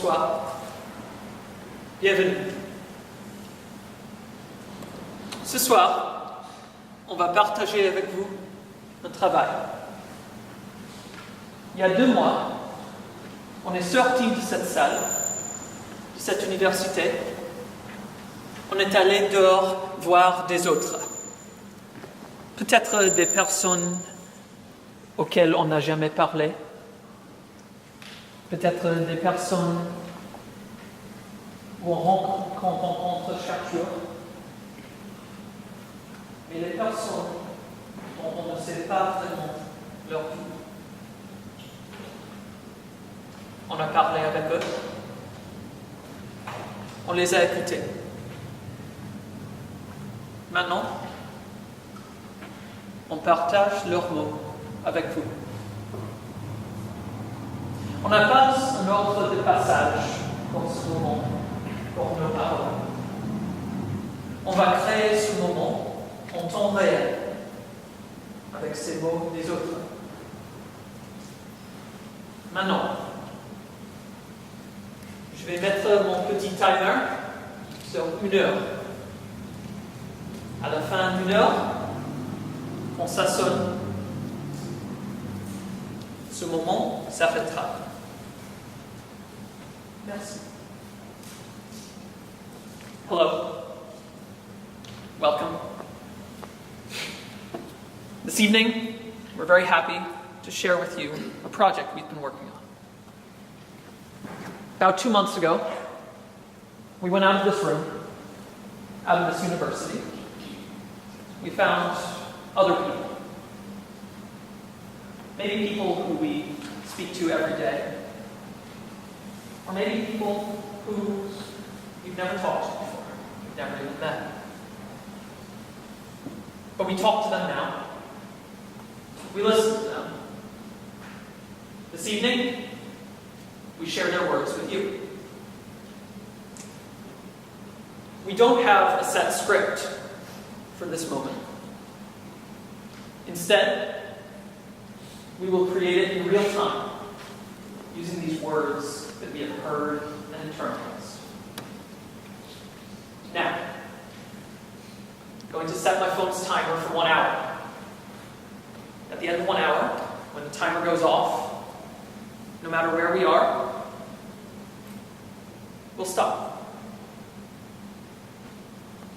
bonsoir. Bienvenue. Ce soir, on va partager avec vous notre travail. Il y a 2 mois, on est sorti de cette salle, de cette université. On est allé dehors voir des autres. Peut-être des personnes auxquelles on n'a jamais parlé. Peut-être des personnes qu'on rencontre chaque jour. Mais les personnes dont on ne sait pas vraiment leur vie. On a parlé avec eux. On les a écoutés. Maintenant, on partage leurs mots avec vous. On n'a pas un ordre de passage pour ce moment, pour nos paroles. On va créer ce moment en temps réel, avec ces mots des autres. Maintenant, je vais mettre mon petit timer sur 1 heure. À la fin d'1 heure, quand ça sonne, ce moment s'arrêtera. Merci. Hello. Welcome. This evening, we're very happy to share with you a project we've been working on. About 2 months ago, we went out of this room, out of this university. We found other people. Maybe people who we speak to every day. Or maybe people who you've never talked to before, you've never even met. But we talk to them now. We listen to them. This evening, we share their words with you. We don't have a set script for this moment. Instead, we will create it in real time, using these words that we have heard and internalized. Now, I'm going to set my phone's timer for 1 hour. At the end of 1 hour, when the timer goes off, no matter where we are, we'll stop.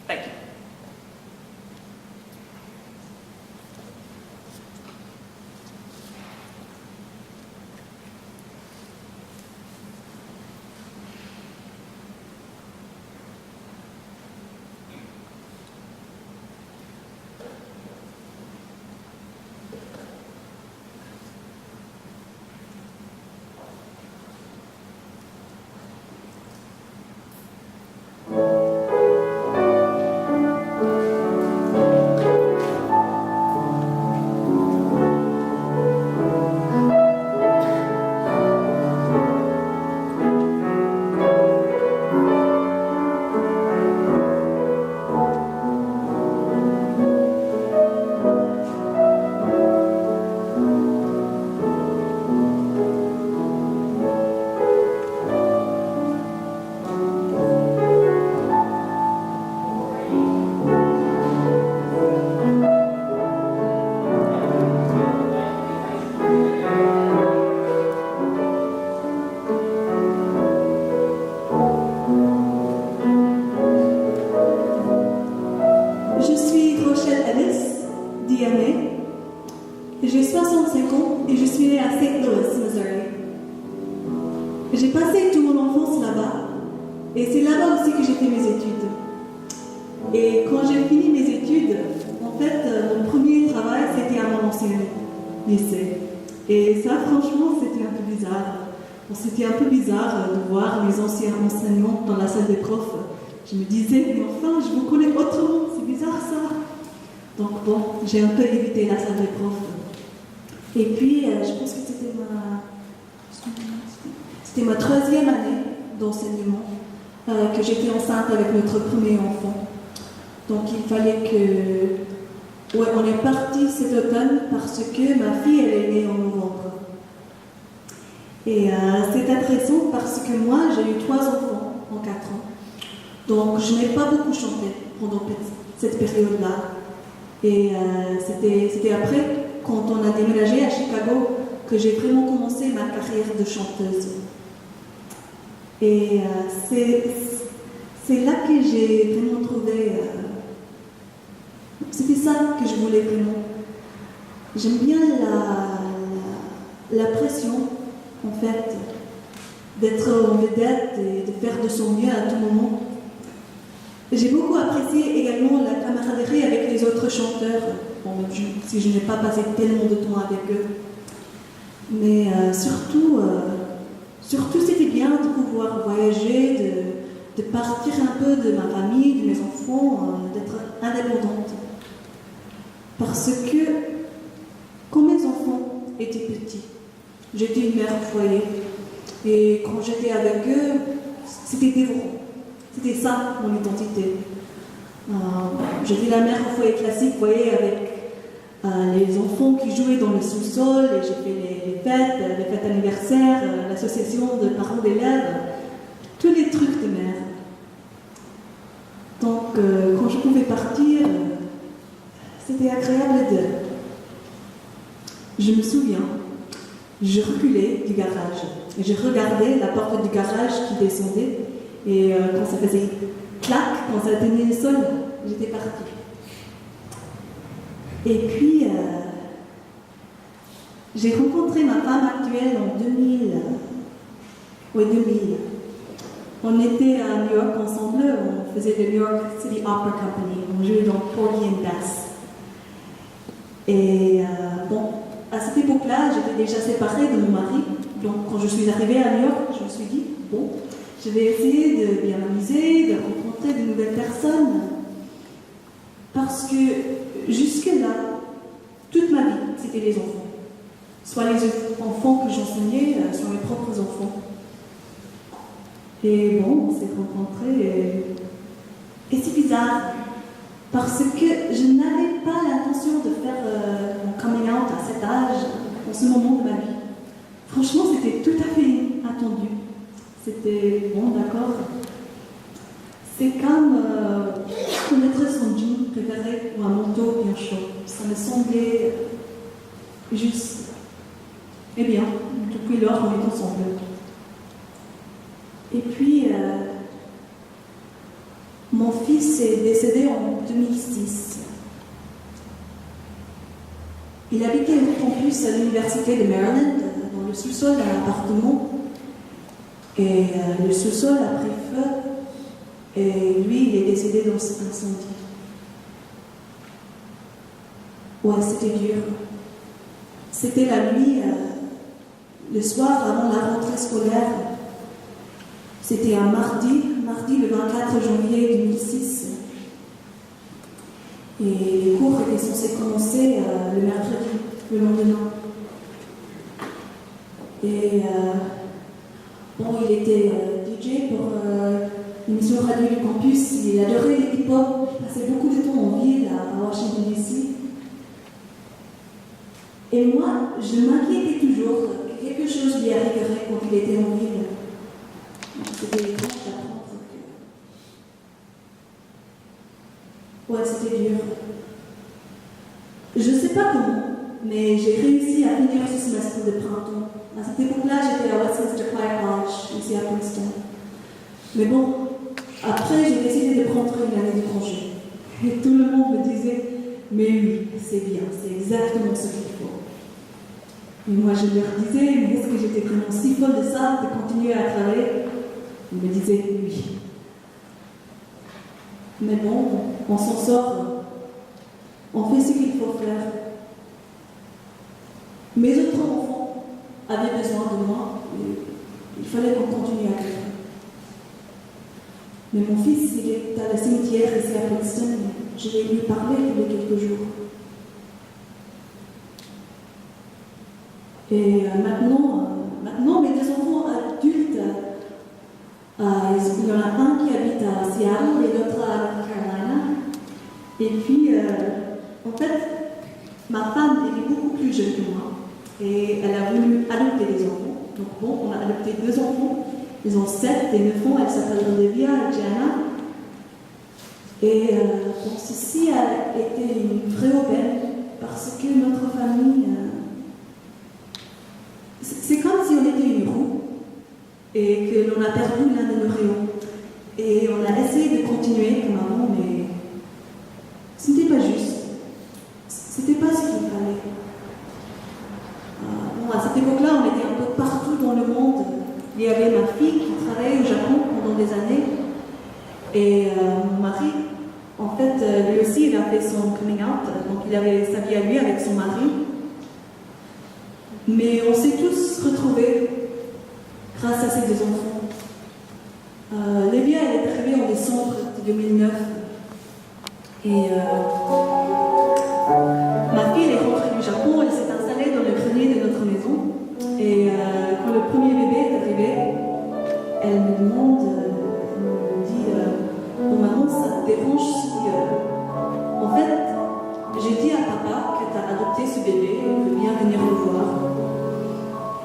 Thank you. C'était un peu bizarre de voir les anciens enseignants dans la salle des profs. Je me disais, mais enfin, je vous connais autrement, c'est bizarre ça. Donc bon, j'ai un peu évité la salle des profs. Et puis, je pense que c'était ma 3e année d'enseignement, que j'étais enceinte avec notre premier enfant. Donc il fallait que... Ouais, on est parti cet automne parce que ma fille, elle est née en novembre. Et c'est intéressant parce que moi, j'ai eu 3 enfants en 4 ans. Donc, je n'ai pas beaucoup chanté pendant cette période-là. Et c'était après, quand on a déménagé à Chicago, que j'ai vraiment commencé ma carrière de chanteuse. Et c'est là que j'ai vraiment trouvé... c'était ça que je voulais vraiment. J'aime bien la pression, en fait, d'être en vedette et de faire de son mieux à tout moment. J'ai beaucoup apprécié également la camaraderie avec les autres chanteurs, bon, si je n'ai pas passé tellement de temps avec eux. Mais surtout, c'était bien de pouvoir voyager, de partir un peu de ma famille, de mes enfants, d'être indépendante. Parce que quand mes enfants étaient petits, j'étais une mère au foyer. Et quand j'étais avec eux, c'était dévorant. C'était ça, mon identité. J'étais la mère au foyer classique, vous voyez, avec les enfants qui jouaient dans le sous-sol, et j'ai fait les fêtes anniversaires, l'association de parents d'élèves, tous les trucs de mère. Donc, quand je pouvais partir, c'était agréable de... Je me souviens, je reculais du garage, et je regardais la porte du garage qui descendait, et quand ça faisait clac, quand ça atteignait le sol, j'étais partie. Et puis, j'ai rencontré ma femme actuelle en 2000. Oui, 2000. On était à New York ensemble, on faisait le New York City Opera Company, on jouait dans Porgy and Bess. Et bon, à cette époque-là, j'étais déjà séparée de mon mari, donc quand je suis arrivée à New York, je me suis dit, bon, je vais essayer de bien m'amuser, de rencontrer de nouvelles personnes, parce que jusque-là, toute ma vie, c'était les enfants. Soit les enfants que j'enseignais, soit mes propres enfants. Et bon, on s'est rencontrés et c'est bizarre, parce que je n'avais pas l'intention de faire mon coming out à cet âge, en ce moment de ma vie. Franchement, c'était tout à fait attendu. C'était, bon, d'accord. C'est comme mettre son jean préféré ou un manteau bien chaud. Ça me semblait juste. Eh bien, depuis lors, on est ensemble. Et puis, mon fils est décédé en 2006. Il habitait au campus à l'université de Maryland, dans le sous-sol d'un appartement. Et le sous-sol a pris feu. Et lui, il est décédé dans cet incendie. Ouais, c'était dur. C'était la nuit, le soir avant la rentrée scolaire. C'était un mardi le 24 janvier 2006. Et les cours étaient censés commencer le mercredi, le lendemain. Et bon, il était DJ pour l'émission radio du campus. Il adorait les hip-hop. Il passait beaucoup de temps en ville, à Washington DC. Et moi, je m'inquiétais toujours que quelque chose lui arriverait quand il était en ville. C'était étrange d'apprendre que... Ouais, c'était dur. Je ne sais pas comment, mais j'ai réussi à finir ce semestre de printemps. À cette époque-là, j'étais à Westminster College, ici à Princeton. Mais bon, après, j'ai décidé de prendre une année de congé. Et tout le monde me disait, mais oui, c'est bien, c'est exactement ce qu'il faut. Et moi, je leur disais, mais est-ce que j'étais vraiment si folle de ça, de continuer à travailler? Ils me disaient oui. Mais bon, on s'en sort. On fait ce qu'il faut faire. Mes autres enfants avaient besoin de moi. Et il fallait qu'on continue à faire. Mais mon fils, il est à la cimetière ici à Princeton. Je vais lui parler tous les quelques jours. Et maintenant, mes deux enfants adultes, il y en a un qui habite à Seattle et l'autre à North Carolina. Et puis, en fait, ma femme elle est beaucoup plus jeune que moi. Et elle a voulu adopter des enfants. Donc bon, on a adopté 2 enfants. Ils ont 7 et 9 ans. Elles s'appellent Olivia et Gianna. Et bon, ceci a été une vraie aubaine parce que notre famille, c'est comme si on était une roue et que l'on a perdu l'un de nos rayons. Et on a essayé de continuer comme avant, mais ce n'était pas juste. C'était pas ce qu'il fallait. Bon, à cette époque-là, on était un peu partout dans le monde. Il y avait ma fille qui travaillait au Japon pendant des années. Et mon mari, en fait, lui aussi, il a fait son coming out. Donc, il avait sa vie à lui avec son mari. Mais on s'est tous retrouvés grâce à ces 2 enfants. Lévia, elle est arrivée en décembre 2009. Et ma fille, elle est rentrée du Japon, elle s'est installée dans le grenier de notre maison. Et quand le premier bébé est arrivé, elle me demande, elle me dit bon, maman, ça te dérange si. En fait, j'ai dit à papa que tu as adopté ce bébé, il veut bien venir le voir.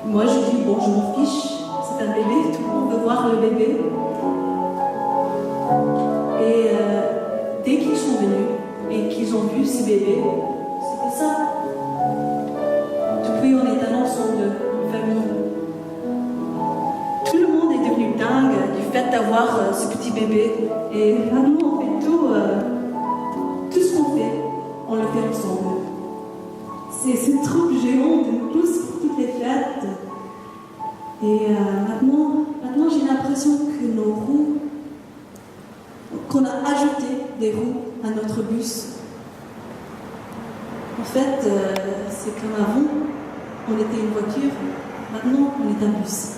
Moi, je dis bon, je m'en fiche, c'est un bébé, tout le monde veut voir le bébé. Et dès qu'ils sont venus et qu'ils ont vu ce bébé, c'était ça. Depuis, on est un ensemble, une famille. Tout le monde est devenu dingue du fait d'avoir ce petit bébé. Et maintenant, on fait tout ce qu'on fait, on le fait ensemble. C'est une troupe géante de nous tous pour toutes les fêtes. Et maintenant j'ai l'impression que nos roues, qu'on a ajouté des roues à notre bus. En fait, c'est comme avant, on était une voiture, maintenant on est un bus.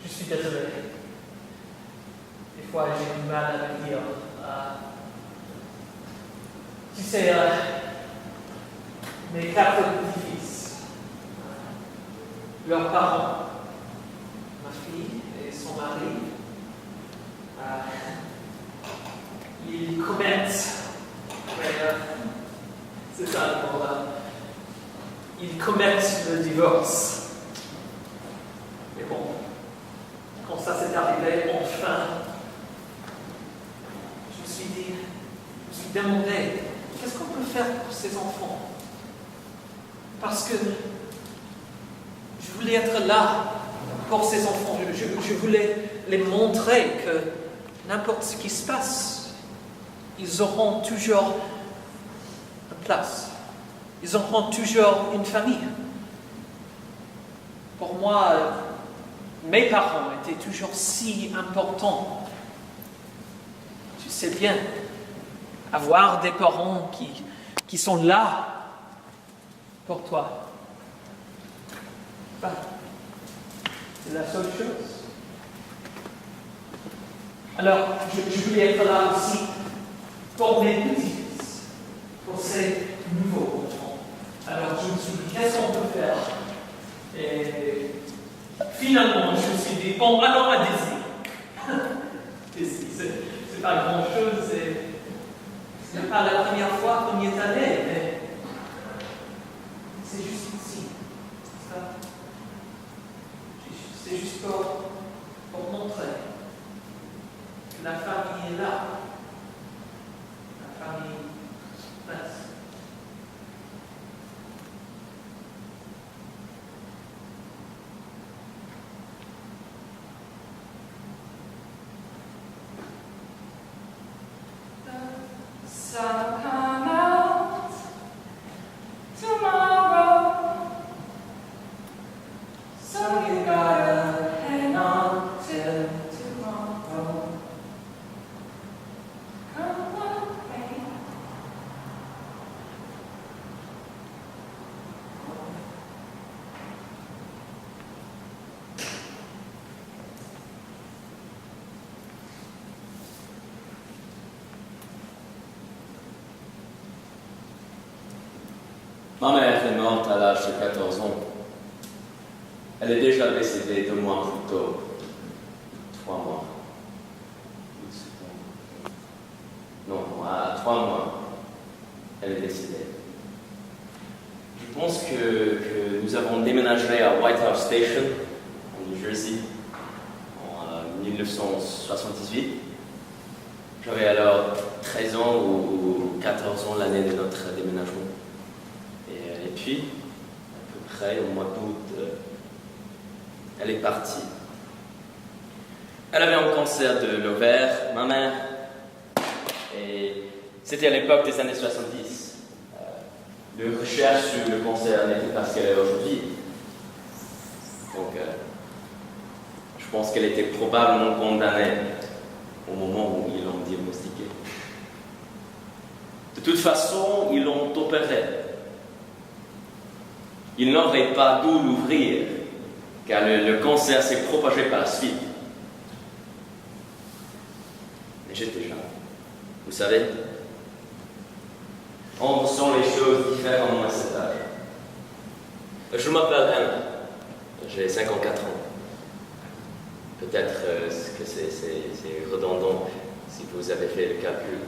Je suis désolé. Des fois, j'ai du mal à le dire. Tu sais, mes 4 petits-fils, leurs parents, ma fille et son mari, ils commettent, c'est ça le mot là, ils commettent le divorce. Mais bon, quand ça s'est arrivé, enfin, je me suis demandé, qu'est-ce qu'on peut faire pour ces enfants? Parce que je voulais être là pour ces enfants. Je voulais les montrer que n'importe ce qui se passe, ils auront toujours une place. Ils auront toujours une famille. Pour moi, mes parents étaient toujours si importants. Tu sais bien, avoir des parents qui sont là pour toi. Ben, c'est la seule chose. Alors, je voulais être là aussi pour mes petits-fils, pour ces nouveaux enfants. Alors, je me suis dit, qu'est-ce qu'on peut faire? Et finalement, je me suis dit, bon, allons à Disney. C'est pas grand-chose, ce n'est pas la première fois qu'on y est allé, mais c'est juste ici. Ça. C'est juste pour montrer que la famille est là. La famille reste. Sun will come out tomorrow, so you gotta hang on till tomorrow. Come on, baby. Ma mère est morte à l'âge de 14 ans. Elle est déjà décédée 2 mois plus tôt. 3 mois. Non, à 3 mois, elle est décédée. Je pense que nous avons déménagé à White House Station, en New Jersey, en 1978. J'avais alors 13 ans ou 14 ans l'année de notre déménagement. Et puis, à peu près au mois d'août, elle est partie. Elle avait un cancer de l'ovaire, ma mère, et c'était à l'époque des années 70. Les recherches sur le cancer n'étaient pas ce qu'elle est aujourd'hui. Donc, je pense qu'elle était probablement condamnée au moment où ils l'ont diagnostiquée. De toute façon, ils l'ont opérée. Il n'aurait pas dû l'ouvrir, car le cancer s'est propagé par la suite. Mais j'étais jeune. Vous savez, on ressent les choses différemment à cet âge. Je m'appelle Anna. J'ai 54 ans. Peut-être que c'est redondant si vous avez fait le calcul.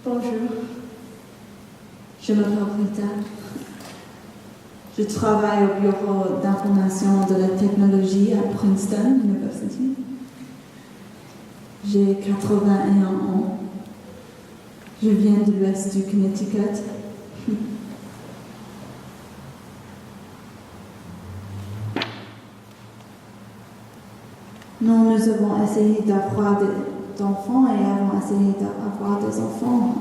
Bonjour, je m'appelle Rita. Je travaille au bureau d'information de la technologie à Princeton University. J'ai 81 ans. Je viens de l'ouest du Connecticut. Nous avons essayé d'avoir des enfants et avons essayé d'avoir des enfants.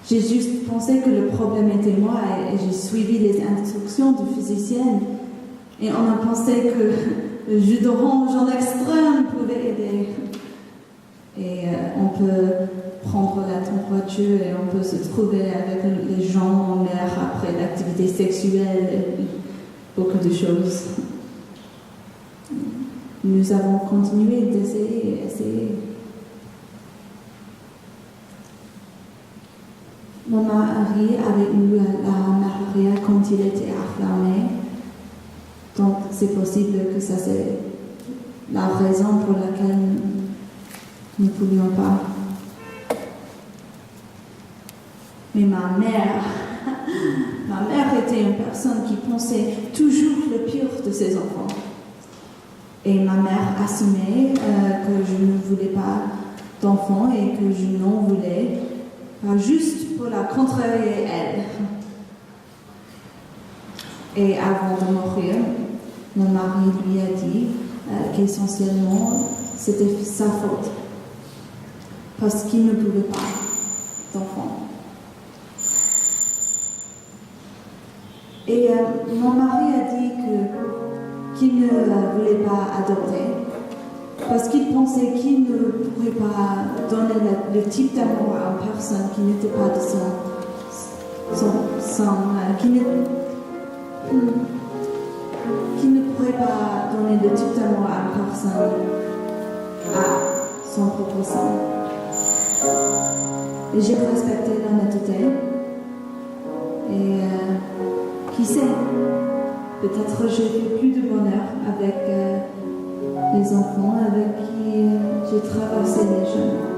J'ai juste pensé que le problème était moi et j'ai suivi les instructions du physicien. Et on a pensé que le jus d'orange en extrême pouvait aider. Et on peut prendre la température et on peut se trouver avec les gens en mer après l'activité sexuelle et beaucoup de choses. Nous avons continué d'essayer et essayer. Mon mari avait eu la malaria quand il était affamé. Donc c'est possible que ça c'est la raison pour laquelle nous ne pouvions pas. Mais ma mère était une personne qui pensait toujours le pire de ses enfants. Et ma mère assumait que je ne voulais pas d'enfants et que je n'en voulais pas juste pour la contrarier elle. Et avant de mourir, mon mari lui a dit qu'essentiellement c'était sa faute parce qu'il ne pouvait pas d'enfants. Et mon mari a dit qu'il ne voulait pas adopter parce qu'il pensait qu'il ne pourrait pas donner le type d'amour à une personne qui n'était pas de qui ne pourrait pas donner le type d'amour à une personne à son propre sang. Et j'ai respecté l'honnêteté. Et qui sait, peut-être j'ai fait plus de bonheur avec les enfants avec qui j'ai traversé les chemins.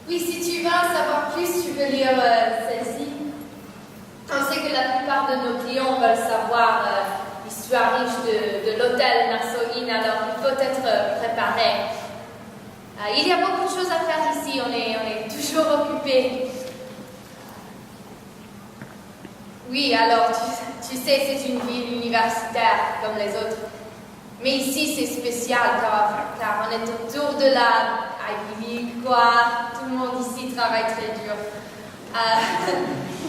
Oui, si tu veux en savoir plus, tu peux lire celle-ci. On sait que la plupart de nos clients veulent savoir l'histoire riche de l'hôtel Nassau Inn, alors il faut être préparé. Il y a beaucoup de choses à faire ici, on est toujours occupé. Oui, alors tu sais, c'est une ville universitaire comme les autres. Mais ici, c'est spécial car on est autour de la Ivy League, quoi. Tout le monde ici travaille très dur.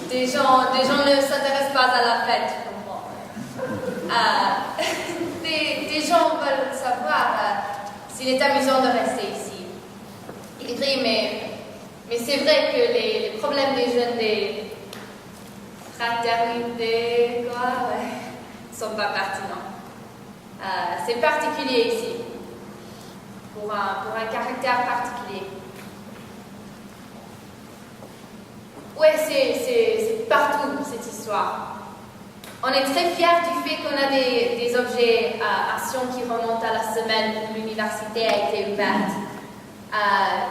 Des gens ne s'intéressent pas à la fête, tu comprends. Des gens veulent savoir s'il est amusant de rester ici. Il écrit, mais c'est vrai que les problèmes des jeunes, des fraternités, quoi, ouais, sont pas pertinents. C'est particulier ici, pour un caractère particulier. Ouais, c'est partout cette histoire. On est très fiers du fait qu'on a des objets actions qui remontent à la semaine où l'université a été ouverte.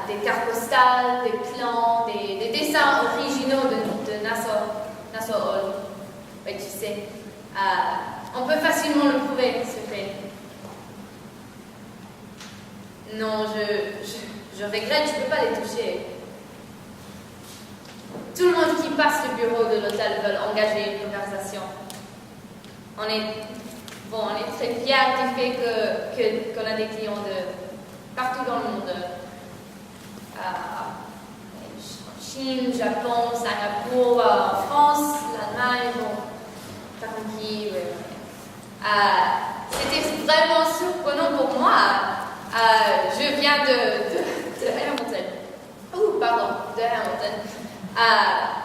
Des cartes postales, des plans, des dessins originaux de Nassau Hall. Oui, tu sais. On peut facilement le prouver, ce fait. Non, je regrette, je ne peux pas les toucher. Tout le monde qui passe le bureau de l'hôtel veut engager une conversation. On est très fiers du fait qu'on a des clients de partout dans le monde. Chine, Japon, Singapour, France, l'Allemagne, Turquie, c'était vraiment surprenant pour moi. Je viens de Hamilton. De Hamilton.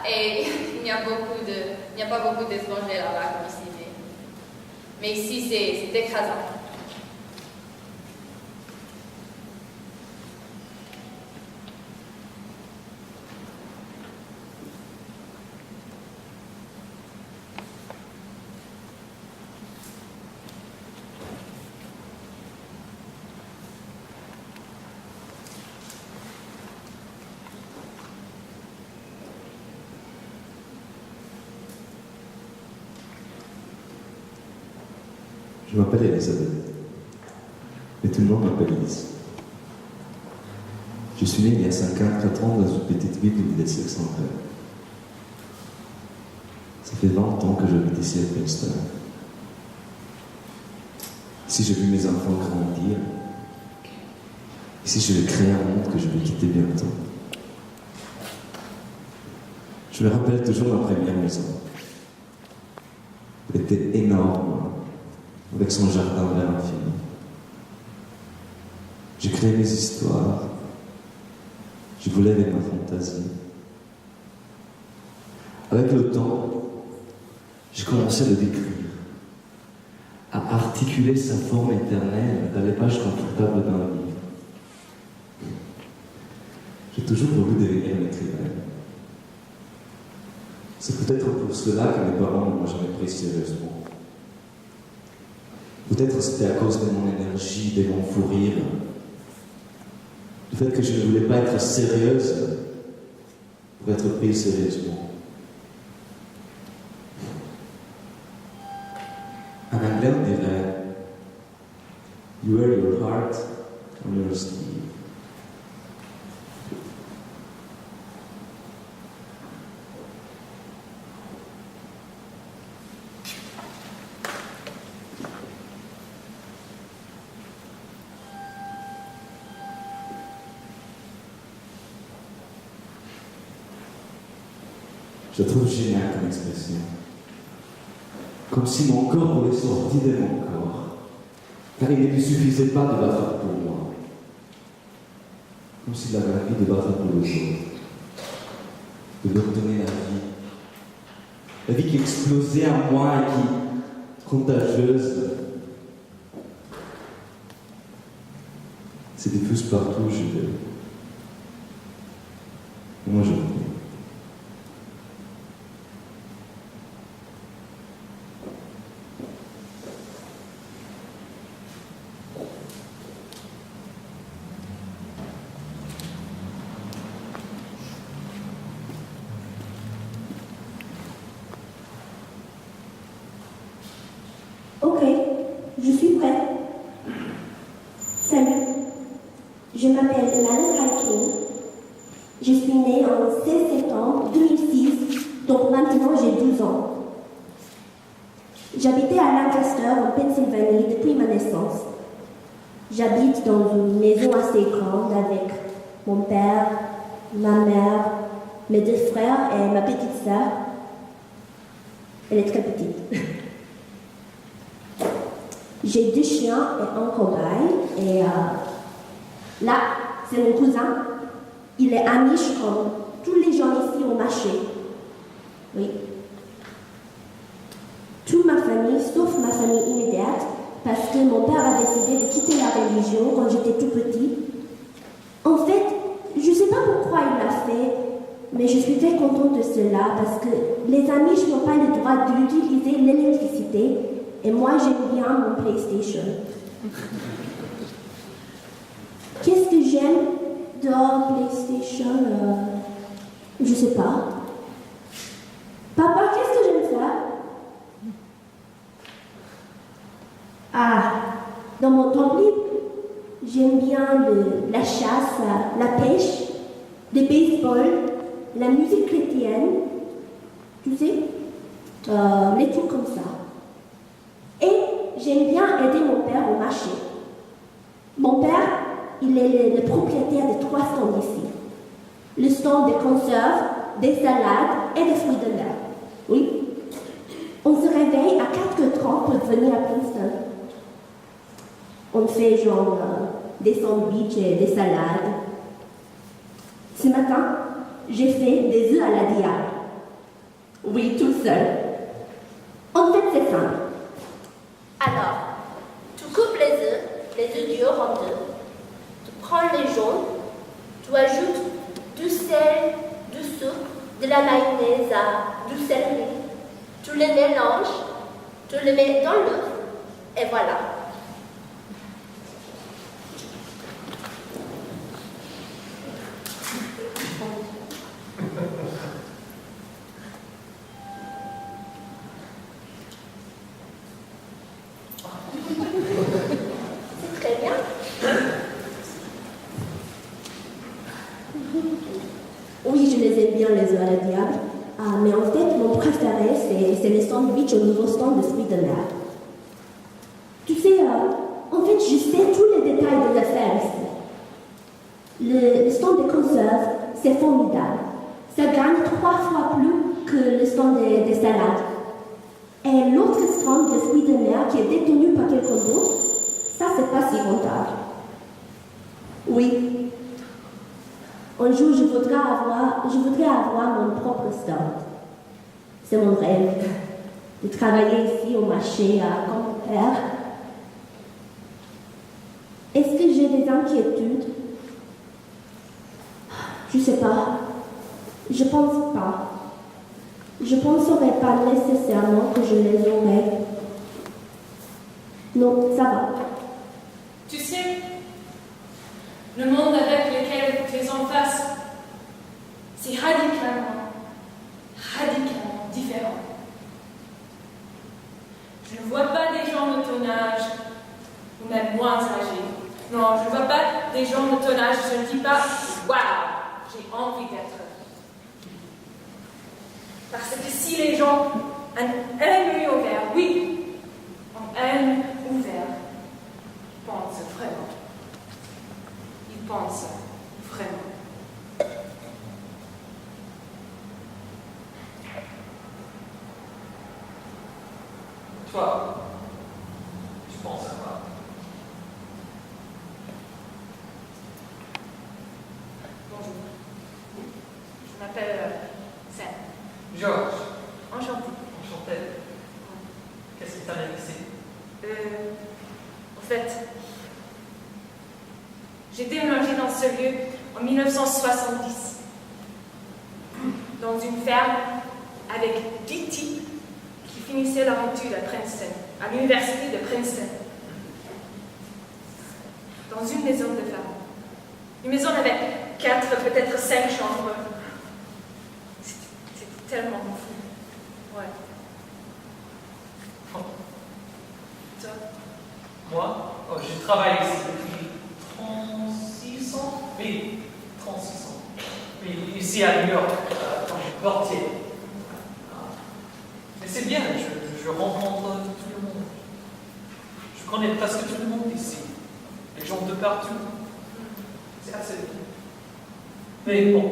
Et il n'y a pas beaucoup d'étrangers là-bas comme ici. Mais ici, c'est écrasant. Je m'appelle Elisabeth, mais tout le monde m'appelle Elise. Je suis né il y a 54 ans dans une petite ville du désert central. Ça fait 20 ans que j'habite ici à Princeton. Ici, j'ai vu mes enfants grandir. Ici, je vais créer un monde que je vais quitter bientôt. Je me rappelle toujours ma première maison. Elle était énorme, avec son jardin vers l'infini. J'ai créé mes histoires. Je voulais avec ma fantaisie. Avec le temps, j'ai commencé à le décrire, à articuler sa forme éternelle dans les pages confortables d'un livre. J'ai toujours voulu devenir un écrivain. C'est peut-être pour cela que mes parents ne m'ont jamais pris sérieusement. Peut-être c'était à cause de mon énergie, de mon fou rire, du fait que je ne voulais pas être sérieuse pour être prise sérieusement. En anglais, on dirait You wear your heart on your sleeve. Je trouve génial comme expression. Comme si mon corps voulait sortir de mon corps, car il ne lui suffisait pas de battre pour moi. Comme s'il avait envie de battre pour les autres, de leur donner la vie qui explosait en moi et qui, contagieuse, se diffuse partout où je vais. Et moi, je prie. Ok, je suis prête. Salut, je m'appelle Lana Hakim. Je suis née en 16 septembre 2006, donc maintenant j'ai 12 ans. J'habitais à Lancaster, en Pennsylvanie, depuis ma naissance. J'habite dans une maison assez grande avec mon père, ma mère, mes 2 frères et ma petite sœur. Elle est très petite. J'ai 2 chiens et un cobaye. Et là, c'est mon cousin. Il est amish comme tous les gens ici au marché. Oui. Toute ma famille, sauf ma famille immédiate, parce que mon père a décidé de quitter la religion quand j'étais tout petit. En fait, je ne sais pas pourquoi il l'a fait, mais je suis très contente de cela parce que les amish n'ont pas le droit d'utiliser l'électricité. Et moi, j'aime bien mon PlayStation. Qu'est-ce que j'aime dans PlayStation Je sais pas. Papa, qu'est-ce que j'aime faire Ah, dans mon temps libre, j'aime bien la chasse, la pêche, le baseball, la musique chrétienne, tu sais, les trucs comme ça. Et j'aime bien aider mon père au marché. Mon père, il est le propriétaire de 3 stands ici. Le stand des conserves, des salades et des fruits de mer. Oui. On se réveille à 4h30 pour venir à Princeton. On fait genre des sandwichs et des salades. Ce matin, j'ai fait des œufs à la diable. Oui, tout seul. En fait, c'est simple. Alors, tu coupes les œufs durs en 2. Tu prends les jaunes, tu ajoutes du sel, du sucre, de la mayonnaise, du céleri. Tu les mélanges, tu les mets dans l'œuf, et voilà. le diable. Mais en fait, mon préféré, c'est les sandwichs au nouveau stand de fruits de mer. Tu sais, en fait, je sais tous les détails de l'affaire ici. Le stand des conserves, c'est formidable. Ça gagne 3 fois plus que le stand des salades. Et l'autre stand de fruits de mer qui est détenu par quelqu'un d'autre, ça, c'est pas si rentable. Oui. Un jour, je voudrais avoir mon propre stand. C'est mon rêve de travailler ici au marché comme mon père. Est-ce que j'ai des inquiétudes? Je sais pas. Je pense pas. Je penserais pas nécessairement que je les aurais. Non, ça va. Tu sais, le monde avec lequel tu es en face, c'est radicalement différent. Je ne vois pas des gens de ton âge, ou même moins âgés. Non, je ne vois pas des gens de ton âge, je ne dis pas « Waouh, j'ai envie d'être ». Parce que si les gens ont un œil ouvert, oui, ont un œil ouvert, ils pensent vraiment. Ils pensent vraiment. Toi, tu penses à quoi? Bonjour. Je m'appelle Sam. Georges, Enchantée. enchanté. Qu'est-ce qui t'amène ici? En fait, j'ai déménagé dans ce lieu en 1970, dans une ferme avec 10 types qui finissaient leur étude à Princeton, à l'université de Princeton, dans une maison de ferme. Une maison avec 4, peut-être 5 chambres. C'était tellement fou. Ouais. Toi? Moi, j'ai travaillé ici depuis 36 ans. Oui, 36 ans. Oui, ici à New York, quand j'étais portier. Mais c'est bien, je rencontre tout le monde. Je connais presque tout le monde ici. Les gens de partout. C'est assez bien. Mais bon,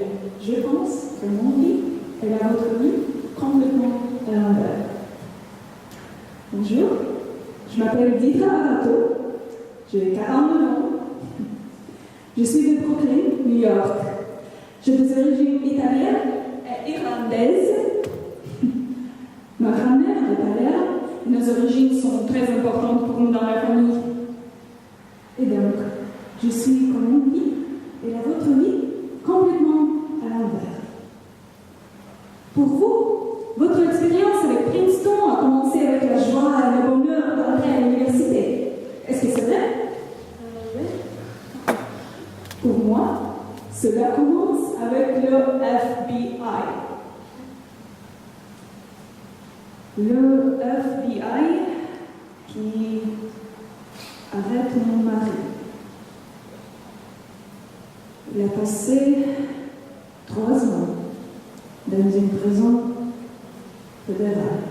Je pense que mon vie est la votre vie complètement à l'envers. Bonjour, je m'appelle Dita Arato, j'ai 49 ans. Je suis de Brooklyn, New York. J'ai des origines italiennes et irlandaises. Ma grand-mère est italienne, nos origines sont très importantes pour nous dans la famille. Et donc, je suis comme mon vie et la vôtre vie complètement à l'envers. Pour vous, votre expérience avec Princeton a commencé avec la joie et le bonheur d'entrer à l'université. Est-ce que c'est vrai? Oui. Pour moi, cela commence avec le FBI. Le FBI qui arrête mon mari. Il a passé 3 ans dans une prison fédérale.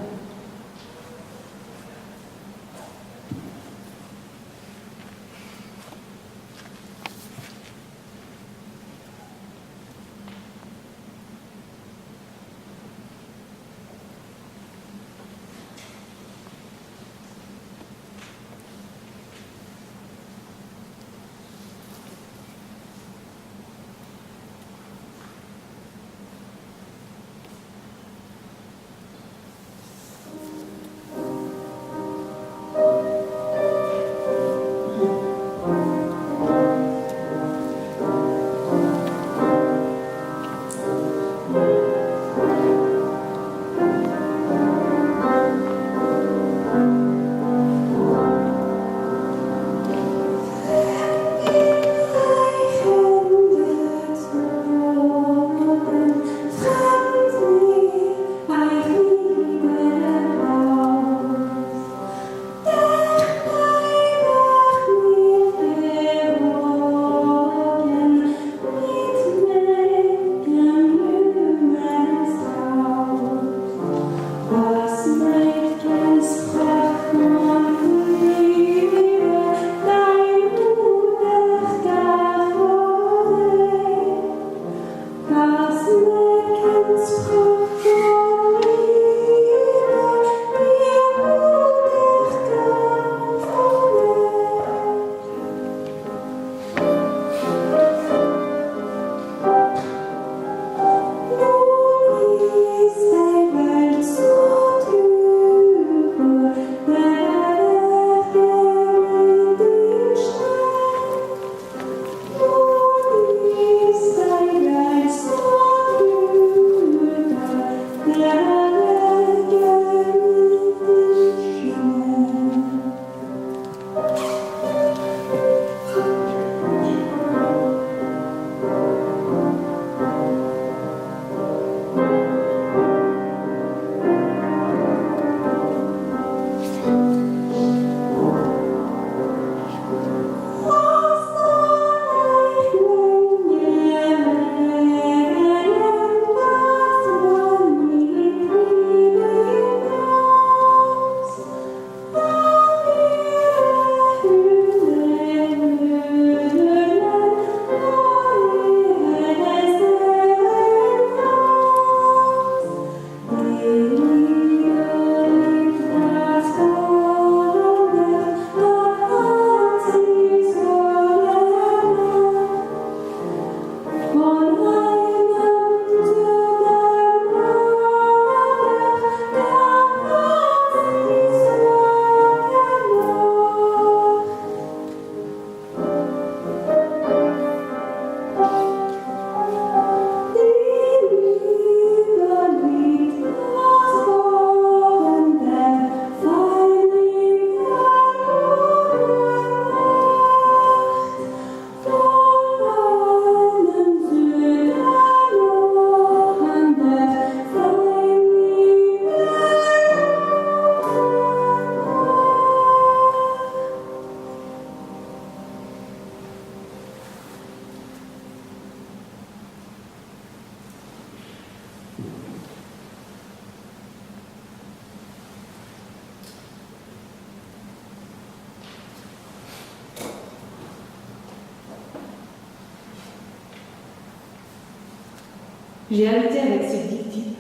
J'ai habité avec ces dix types.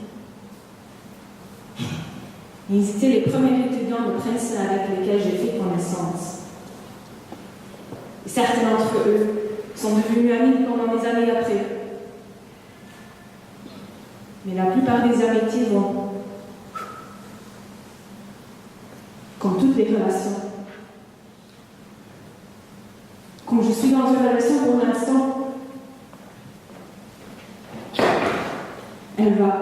Ils étaient les premiers étudiants de Princeton avec lesquels j'ai fait connaissance. Et certains d'entre eux sont devenus amis pendant des années après. Mais la plupart des amitiés vont, comme toutes les relations. Comme je suis dans une relation pour l'instant, elle va.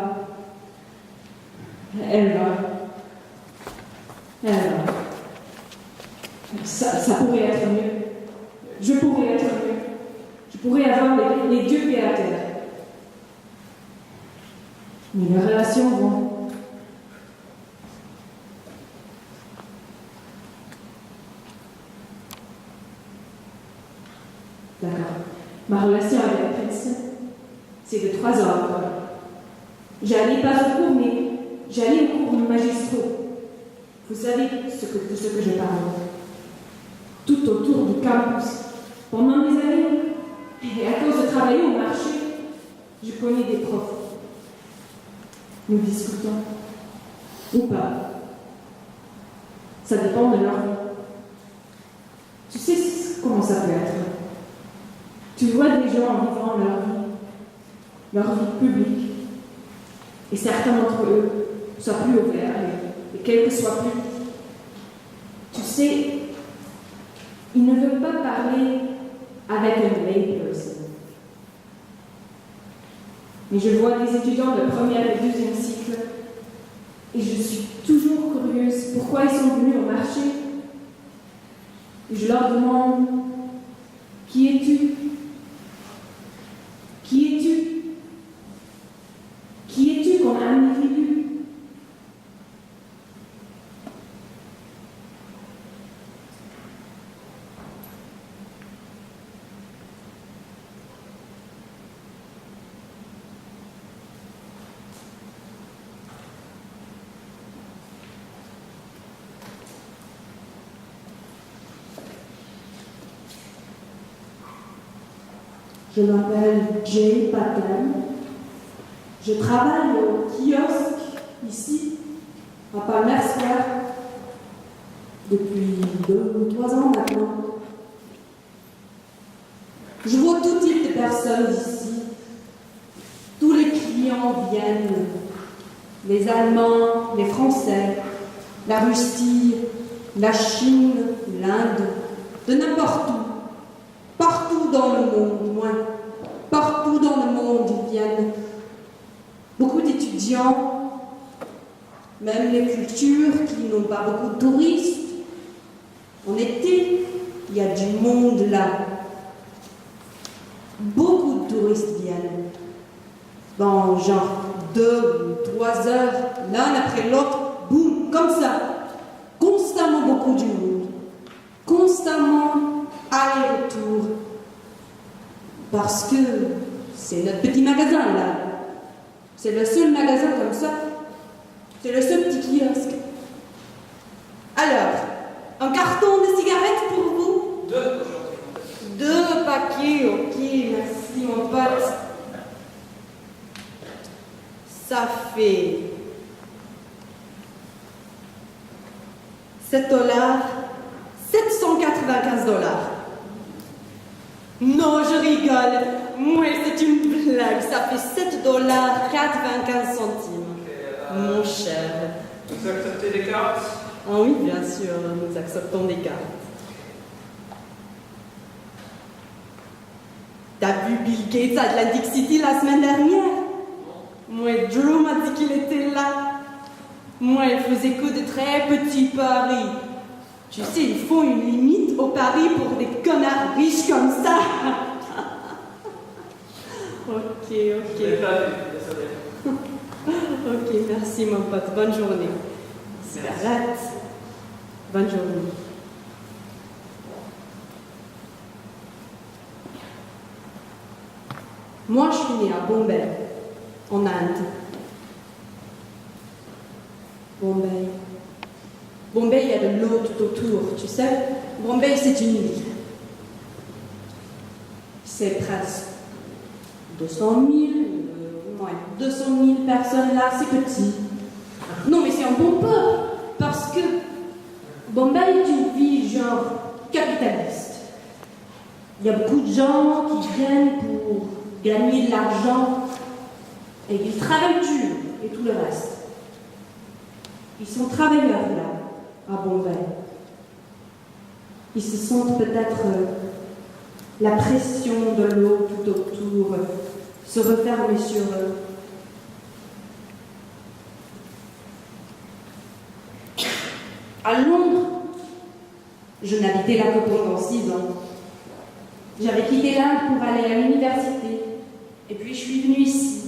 Ça pourrait être mieux. Je pourrais être mieux. Je pourrais avoir les deux pieds à terre. Mais les relations vont. D'accord. Ma relation avec Princeton, c'est de 3 heures. J'allais pas au cours, mais j'allais au cours magistraux. Vous savez de ce que je parle. Tout autour du campus. Pendant des années, et à cause de travailler au marché, je connais des profs. Nous discutons. Ou pas. Ça dépend de leur vie. Tu sais comment ça peut être. Tu vois des gens vivant leur vie publique. Et certains d'entre eux soient plus ouverts, et quelques soient plus. Tu sais, ils ne veulent pas parler avec un layperson. Mais je vois des étudiants de première et deuxième cycle, et je suis toujours curieuse pourquoi ils sont venus au marché. Et je leur demande, qui es-tu? Qui es-tu? Qui es-tu comme individu? Je m'appelle Jay Patten. Je travaille au kiosque ici, à Palmer Square, depuis 2 ou 3 ans maintenant. Je vois tout type de personnes ici. Tous les clients viennent. Les Allemands, les Français, la Russie, la Chine, l'Inde, de n'importe où. Partout dans le monde, moins. Partout dans le monde, ils viennent. Beaucoup d'étudiants, même les cultures qui n'ont pas beaucoup de touristes. En été, il y a du monde là. Beaucoup de touristes viennent. Bon, genre 2 ou 3 heures, l'un après l'autre, boum, comme ça. Constamment beaucoup du monde. Constamment aller-retour. Parce que c'est notre petit magasin là. C'est le seul magasin comme ça. C'est le seul petit kiosque. Alors, un carton de cigarettes pour vous? 2 aujourd'hui. 2 paquets, ok, merci mon pote. Ça fait $7, $795. Non, je rigole. Moi, c'est une blague. Ça fait $7, 95 centimes. Mon cher. Vous acceptez les cartes? Ah oui, bien sûr, nous acceptons des cartes. T'as vu Bill Gates à Atlantic City la semaine dernière? Moi, Drew m'a dit qu'il était là. Moi, il faisait que de très petits paris. Tu sais, il faut une limite au pari pour des connards riches comme ça. Ok. Ok, merci mon pote. Bonne journée. Cigarette. Bonne journée. Moi, je suis née à Bombay, en Inde. Bombay, il y a de l'eau tout autour, tu sais. Bombay, c'est une île. C'est presque 200 000 personnes là, c'est petit. Non, mais c'est un bon peuple, parce que Bombay est une ville genre capitaliste. Il y a beaucoup de gens qui viennent pour gagner de l'argent et ils travaillent dur et tout le reste. Ils sont travailleurs là, à Bombay. Ils se sentent peut-être la pression de l'eau tout autour se refermer sur eux. À Londres, je n'habitais là que pendant 6 ans. J'avais quitté l'Inde pour aller à l'université. Et puis je suis venue ici.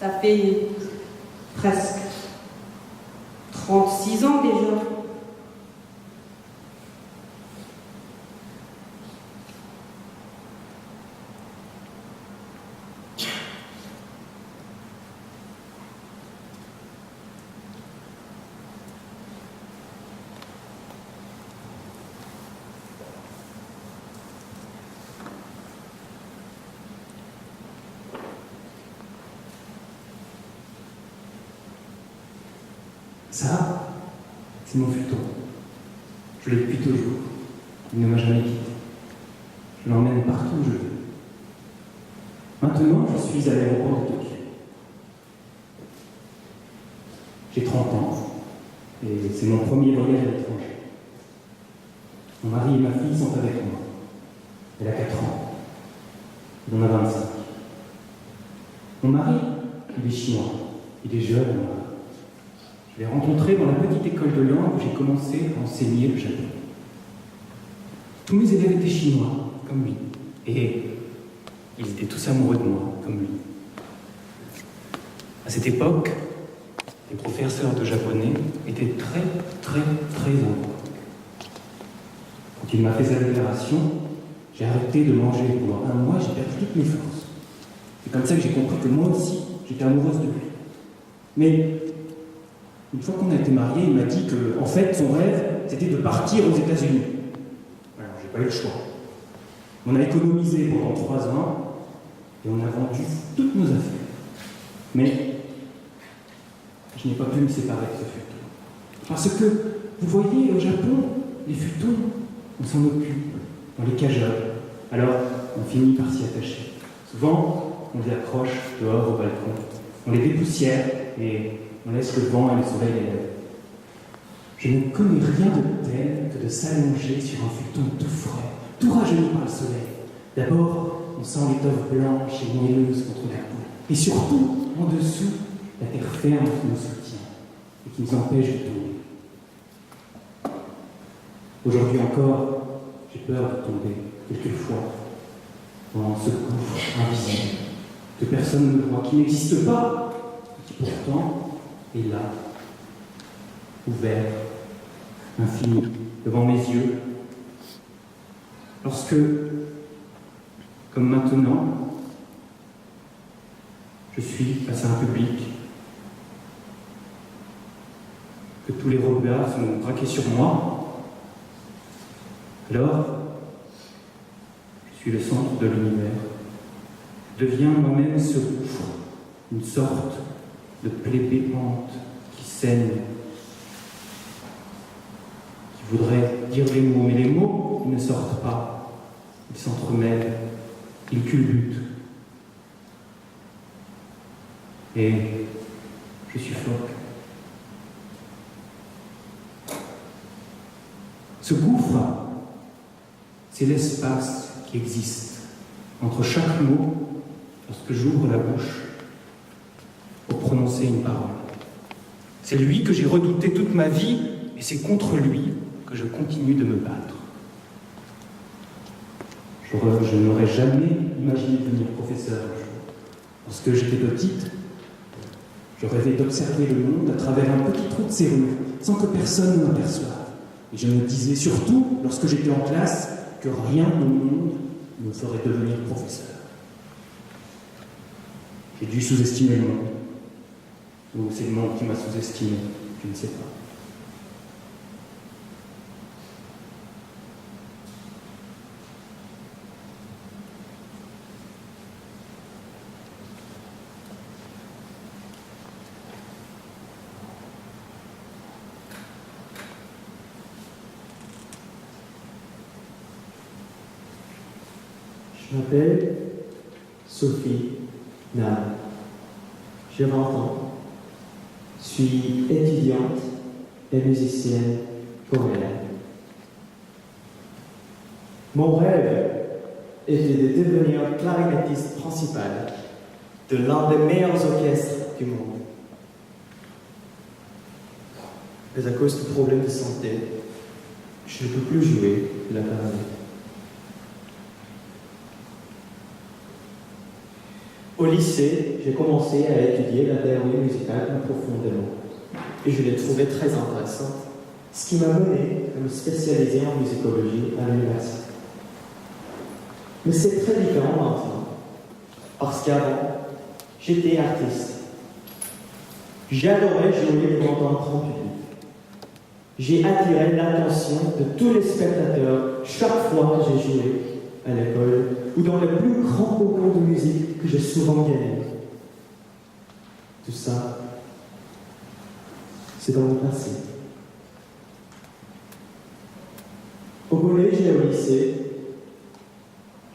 Ça fait presque 36 ans déjà. Ça, c'est mon futon. Je l'ai depuis toujours. Il ne m'a jamais quitté. Je l'emmène partout où je veux. Maintenant, je suis à l'aéroport de Tokyo. J'ai 30 ans et c'est mon premier voyage à l'étranger. Mon mari et ma fille sont avec moi. Elle a 4 ans. Il en a 25. Mon mari, il est chinois. Il est jeune. Je l'ai rencontré dans la petite école de langue où j'ai commencé à enseigner le japonais. Tous mes élèves étaient chinois, comme lui. Et ils étaient tous amoureux de moi, comme lui. À cette époque, les professeurs de japonais étaient très amoureux. Quand il m'a fait sa déclaration, j'ai arrêté de manger pendant 1 mois, j'ai perdu toutes mes forces. C'est comme ça que j'ai compris que moi aussi, j'étais amoureuse de lui. Mais une fois qu'on a été mariés, il m'a dit que, en fait, son rêve, c'était de partir aux États-Unis. Alors, j'ai pas eu le choix. On a économisé pendant 3 ans et on a vendu toutes nos affaires. Mais je n'ai pas pu me séparer de ce futon. Parce que, vous voyez, au Japon, les futons, on s'en occupe, on les cajole. Alors, on finit par s'y attacher. Souvent, on les accroche dehors au balcon. On les dépoussière et on laisse le vent et le soleil les lèvres. Je ne connais rien de tel que de s'allonger sur un futon tout frais, tout rajeuni par le soleil. D'abord, on sent l'étoffe blanche et mielleuse contre la peau. Et surtout, en dessous, la terre ferme qui nous soutient et qui nous empêche de tomber. Aujourd'hui encore, j'ai peur de tomber, quelquefois, dans ce gouffre invisible que personne ne voit, qui n'existe pas, et qui pourtant est là, ouvert, infini, devant mes yeux. Lorsque, comme maintenant, je suis face à un public, que tous les regards sont braqués sur moi, alors je suis le centre de l'univers. Je deviens moi-même ce gouffre, une sorte de plaie pépante qui saigne, qui voudrait dire les mots, mais les mots, ils ne sortent pas. Ils s'entremêlent, ils culbutent. Et je suffoque. Ce gouffre, c'est l'espace qui existe entre chaque mot lorsque j'ouvre la bouche pour prononcer une parole. C'est lui que j'ai redouté toute ma vie et c'est contre lui que je continue de me battre. Je n'aurais jamais imaginé devenir professeur un jour. Lorsque j'étais petite, je rêvais d'observer le monde à travers un petit trou de serrure, sans que personne ne m'aperçoive. Et je me disais surtout, lorsque j'étais en classe, que rien au monde ne me ferait devenir professeur. J'ai dû sous-estimer le monde. Ou c'est le monde qui m'a sous-estimé, je ne sais pas. Je m'appelle Sophie Nam. J'ai 20 ans. Je suis étudiante et musicienne coréenne. Mon rêve était de devenir clarinettiste principal de l'un des meilleurs orchestres du monde. Mais à cause de problèmes de santé, je ne peux plus jouer de la clarinette. Au lycée, j'ai commencé à étudier la théorie musicale plus profondément et je l'ai trouvée très intéressante, ce qui m'a mené à me spécialiser en musicologie à l'université. Mais c'est très différent maintenant, parce qu'avant, j'étais artiste. J'adorais jouer devant un grand public. J'ai attiré l'attention de tous les spectateurs chaque fois que j'ai joué à l'école ou dans les plus grands concours de musique que j'ai souvent gagnés. Tout ça, c'est dans le passé. Au collège et au lycée,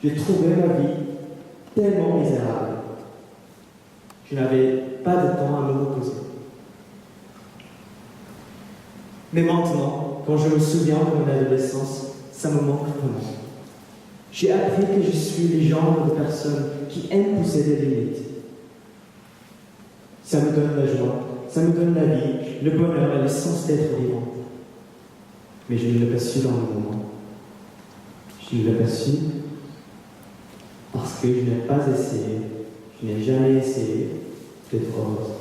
j'ai trouvé ma vie tellement misérable. Je n'avais pas de temps à me reposer. Mais maintenant, quand je me souviens de mon adolescence, ça me manque vraiment. J'ai appris que je suis le genre de personne qui aime pousser des limites. Ça me donne la joie, ça me donne la vie, le bonheur et le sens d'être vivant. Mais je ne l'ai pas su dans le moment. Je ne l'ai pas su parce que je n'ai pas essayé, je n'ai jamais essayé d'être heureuse.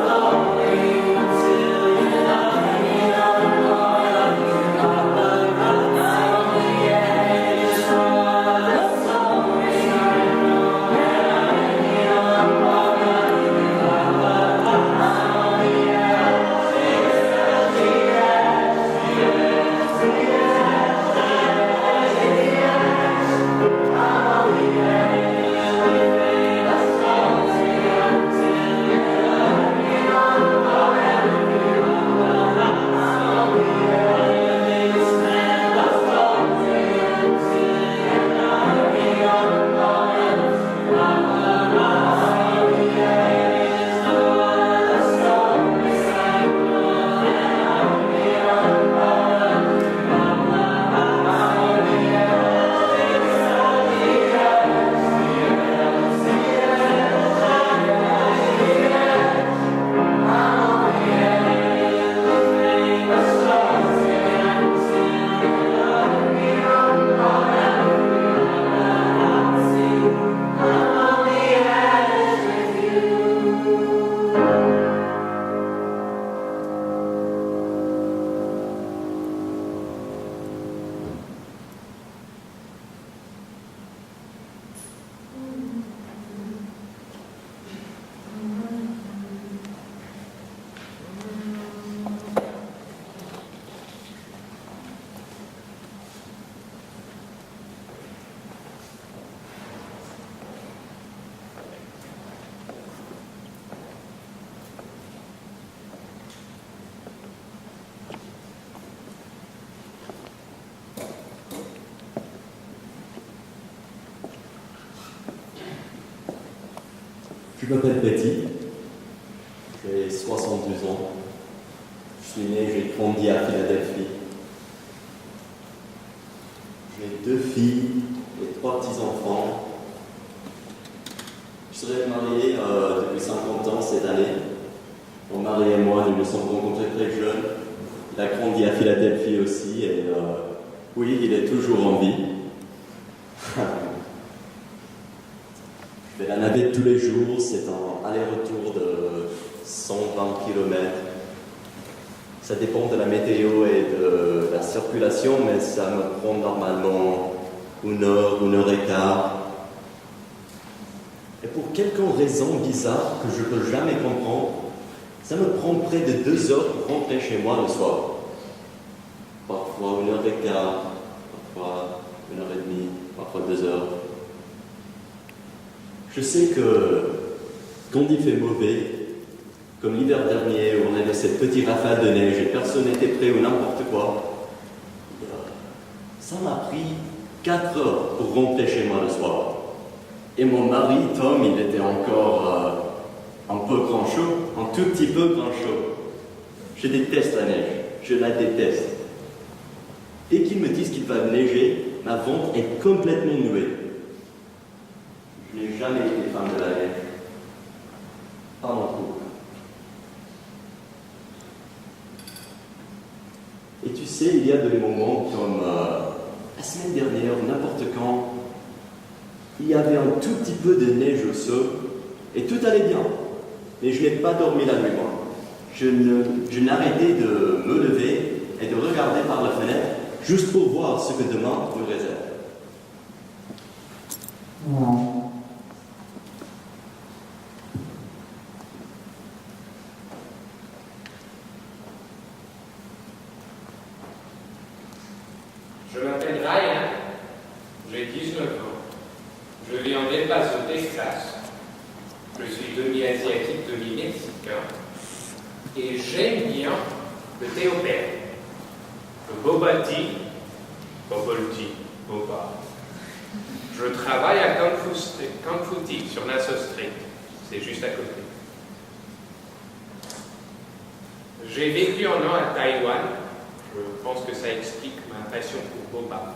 Stand up, Je m'appelle Betty, j'ai 72 ans. Je suis né, j'ai grandi à Philadelphie. J'ai 2 filles et 3 petits-enfants. Je serais marié depuis 50 ans cette année. Mon mari et moi, nous nous sommes rencontrés très jeunes. Il a grandi à Philadelphie aussi et oui, il est toujours en vie. Je fais la navette tous les jours, c'est un aller-retour de 120 km. Ça dépend de la météo et de la circulation, mais ça me prend normalement 1 heure et quart. Et pour quelques raisons bizarres que je ne peux jamais comprendre, ça me prend près de 2 heures pour rentrer chez moi le soir. Parfois 1 heure et quart, parfois 1 heure et demie, parfois 2 heures. Je sais que quand il fait mauvais, comme l'hiver dernier où on avait cette petite rafale de neige et personne n'était prêt ou n'importe quoi, ça m'a pris 4 heures pour rentrer chez moi le soir. Et mon mari, Tom, il était encore un peu grand chaud, un tout petit peu grand chaud. Je déteste la neige, je la déteste. Dès qu'ils me disent qu'il va neiger, ma ventre est complètement nouée. Je n'ai jamais été fan de la neige. Pas mon coup. Et tu sais, il y a des moments comme la semaine dernière, n'importe quand, il y avait un tout petit peu de neige au sol et tout allait bien. Mais je n'ai pas dormi la nuit, moi. Je n'arrêtais de me lever et de regarder par la fenêtre juste pour voir ce que demain nous réserve. Je m'appelle Ryan, j'ai 19 ans. Je vis en El Paso, Texas. Je suis demi-asiatique, demi-mexicain. Et j'aime bien le thé au père, le boba tea, bubble tea, boba. Je travaille à Kung Fu Tea sur Nassau Street. C'est juste à côté. J'ai vécu 1 an à Taïwan. Je pense que ça explique ma passion pour boba.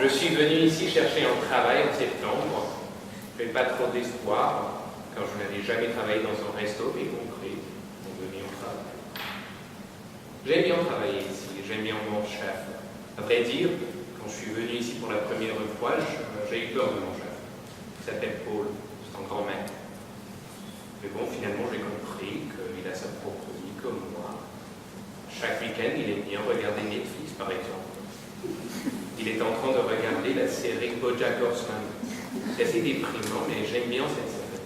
Je suis venu ici chercher un travail en septembre. Je n'avais pas trop d'espoir, quand je n'avais jamais travaillé dans un resto, mais compris, on venait au travail. J'aime bien travailler ici, j'aime bien mon chef. À vrai dire, quand je suis venu ici pour la première fois, j'ai eu peur de mon chef. Il s'appelle Paul, c'est un grand mec. Mais bon, finalement, j'ai compris qu'il a sa propre vie comme moi. Chaque week-end, il aime bien regarder Netflix, par exemple. Il est en train de regarder la série BoJack Horseman. C'est assez déprimant, mais j'aime bien cette série.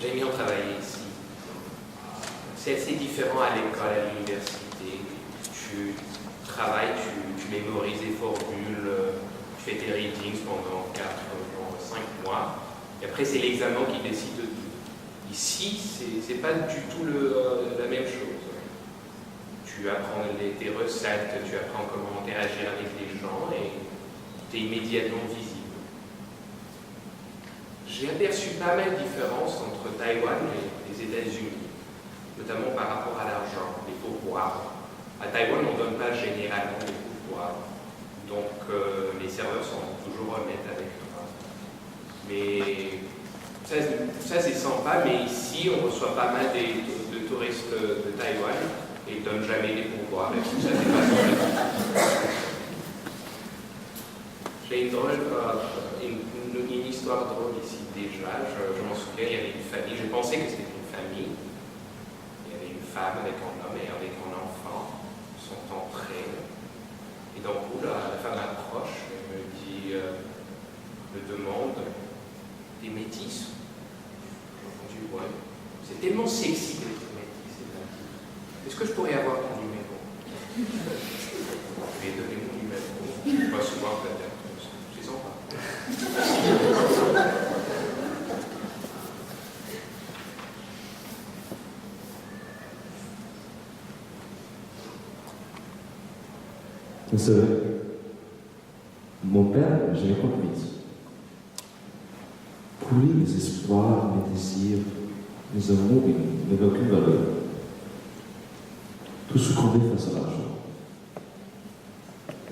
J'aime bien travailler ici. C'est assez différent à l'école, à l'université. Tu travailles, tu mémorises des formules, tu fais tes readings pendant 5 mois. Et après, c'est l'examen qui décide de tout. Ici, c'est pas du tout la même chose. Tu apprends tes recettes, tu apprends comment interagir avec les gens et tu es immédiatement visible. J'ai aperçu pas mal de différences entre Taïwan et les États-Unis, notamment par rapport à l'argent, les pourboires. À Taïwan, on ne donne pas généralement les pourboires, donc les serveurs sont toujours honnêtes avec toi. Mais ça c'est sympa, mais ici, on reçoit pas mal de touristes de Taïwan. Et ils ne donnent jamais les pourboires, et tout ça, c'est pas son. J'ai une histoire drôle ici déjà. Je m'en souviens, il y avait une famille, je pensais que c'était une famille. Il y avait une femme avec un homme et avec un enfant. Ils sont entrés. Et d'un coup, la femme approche et me demande des métis. J'ai répondu, ouais. C'est tellement sexy d'être métis. Est-ce que je pourrais avoir ton numéro? Je lui ai donné mon numéro. Je ne vais pas souvent peut-être. C'est sympa. Vous savez, mon père, je l'ai compris. oui, mes espoirs, mes désirs, mes amours, ils n'avaient aucune valeur. Tout succombait face à l'argent.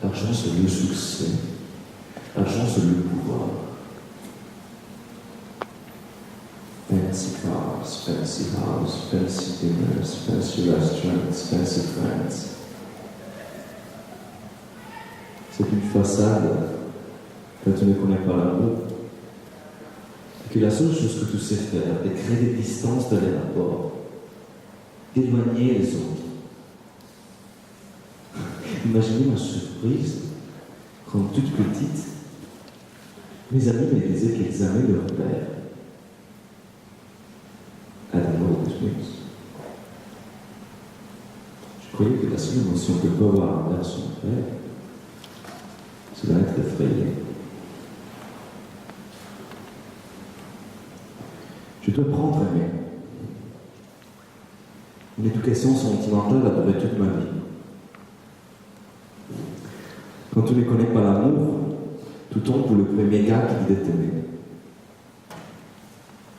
L'argent, c'est le succès. L'argent, c'est le pouvoir. Fancy cars, fancy house, fancy dinners, fancy restaurants, fancy friends. C'est une façade quand tu ne connais pas l'amour. Et que la seule chose que tu sais faire est créer des distances dans les rapports, d'éloigner les autres. Imaginez ma surprise quand toute petite, mes amis me disaient qu'ils aimaient leur père. I don't know what this means. Je croyais que la seule émotion que peut avoir envers son père, c'est d'être effrayé. Je dois apprendre à aimer. Une éducation sentimentale a duré toute ma vie. Quand tu ne connais pas l'amour, tu tombes pour le premier gars qui dit t'aimer.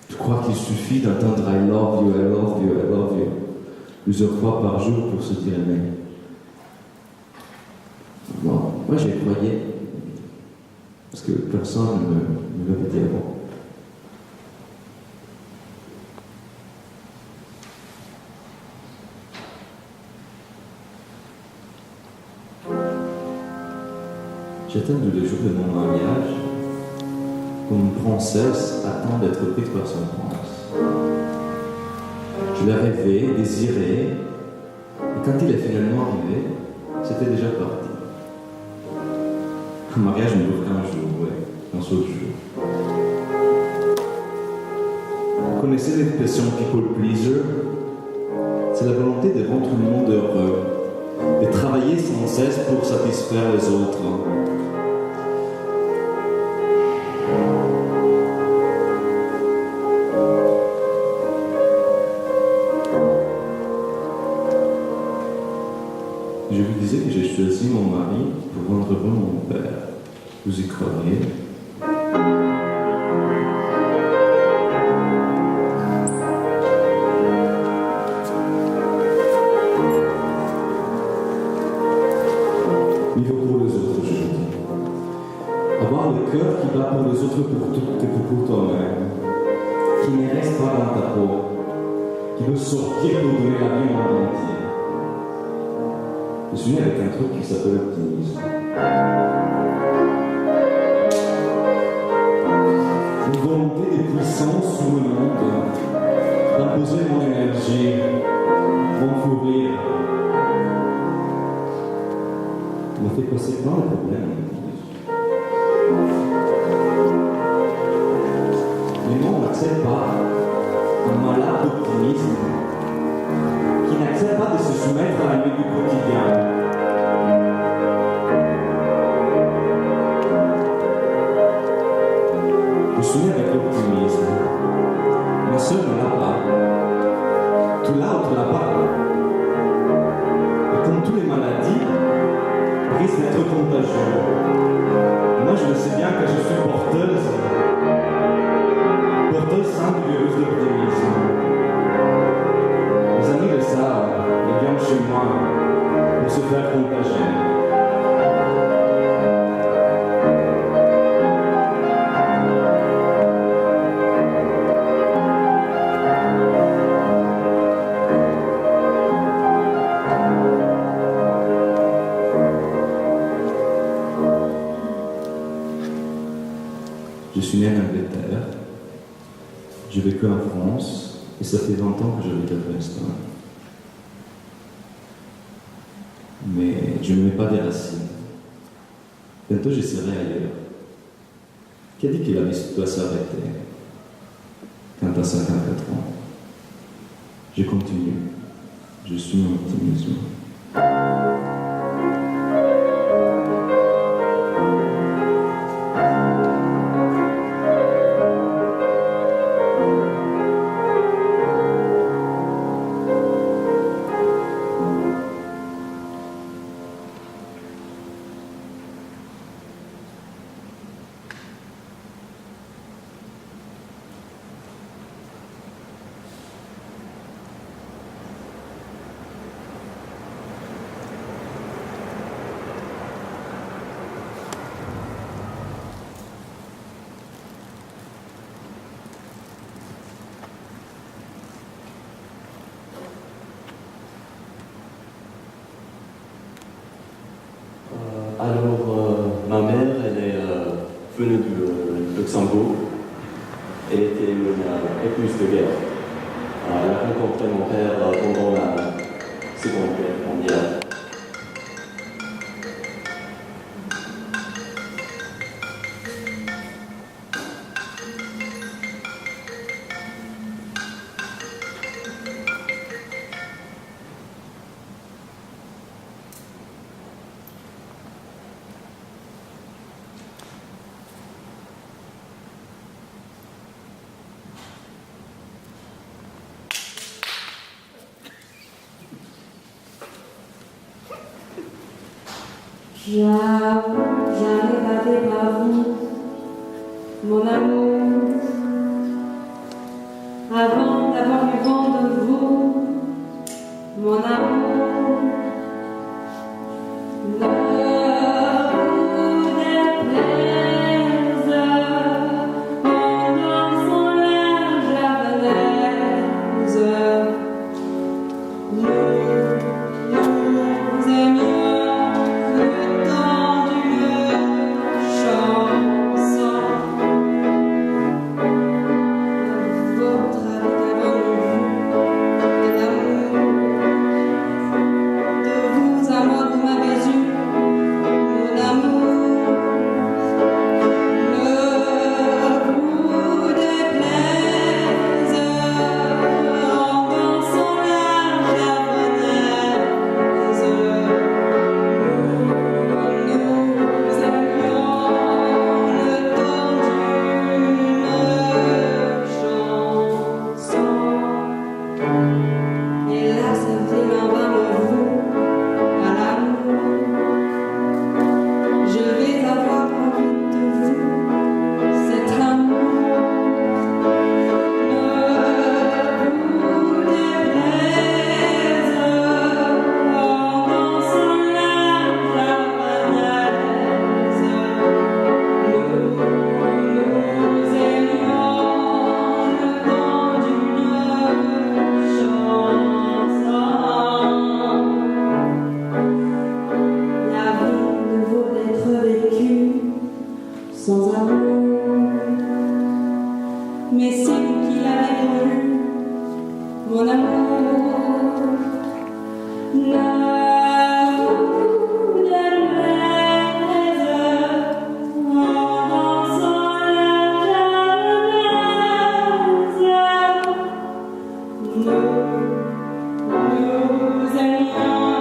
Tu crois qu'il suffit d'entendre I love you, I love you, I love you plusieurs fois par jour pour se dire aimer. Bon, moi j'y croyais, parce que personne ne me l'avait dit avant. J'attends le jour de mon mariage, où une princesse attend d'être prise par son prince. Je l'ai rêvé, désiré, et quand il est finalement arrivé, c'était déjà parti. Un mariage ne dure qu'un jour, ouais, un seul jour. Vous connaissez l'expression people pleaser? C'est la volonté de rendre tout le monde heureux, de travailler sans cesse pour satisfaire les autres. Je vous disais que j'ai choisi mon mari pour rendre heureux mon père. Vous y croyez? Vivre pour les autres, je vous dis. Avoir le cœur qui bat pour les autres pour toi-même. Qui ne reste pas dans ta peau. Qui veut sortir pour donner la vie au monde entier. Je suis né avec un truc qui s'appelle l'optimisme. Une volonté de puissance sur le monde, d'imposer mon énergie, mon fou rire. m'a fait passer plein de problèmes. Mais moi, on n'accepte pas un malade d'optimisme qui n'accepte pas de se soumettre à la vie du quotidien. Je suis né avec l'optimisme. Ma soeur ne l'a pas. Tu l'as ou tu l'as pas. Et comme toutes les maladies, risquent d'être contagieuses. Moi, je le sais bien que je suis porteuse singulière d'optimisme. Les amis le savent, ils viennent chez moi pour se faire contagier. Je suis né en Angleterre, j'ai vécu en France et ça fait 20 ans que j'habite à Princeton. Mais je ne mets pas des racines. Bientôt je serai ailleurs. Qui a dit que la vie doit s'arrêter quand tu as 54 ans? Je continue. Je suis mon optimisme. venue du Luxembourg. Elle était une épouse de guerre. Elle a rencontré mon père pendant la Seconde Guerre mondiale. J'arrive avec par vous, mon amour, avant d'avoir eu vent de vous, mon amour. Ne vous déplaise en dansant la javanaise. Nous aimions le temps d'une chanson. Votre avis avant de l'amour. De vous à moi, vous m'avez eu, mon amour. Ne vous déplaise en dansant la javanaise. Nous aimions le temps d'une chanson. Et là, ça fait un bain de vous à l'amour. Je vais avoir envie de vous, cet amour. Ne vous déplaise en dansant la javanaise. Nous aimions le temps d'une chanson. La vie ne vaut d'être vécue sans amour. Mais c'est vous qui l'avez voulu, mon amour. Ne vous déplaise en dansant la javanaise. Nous aimions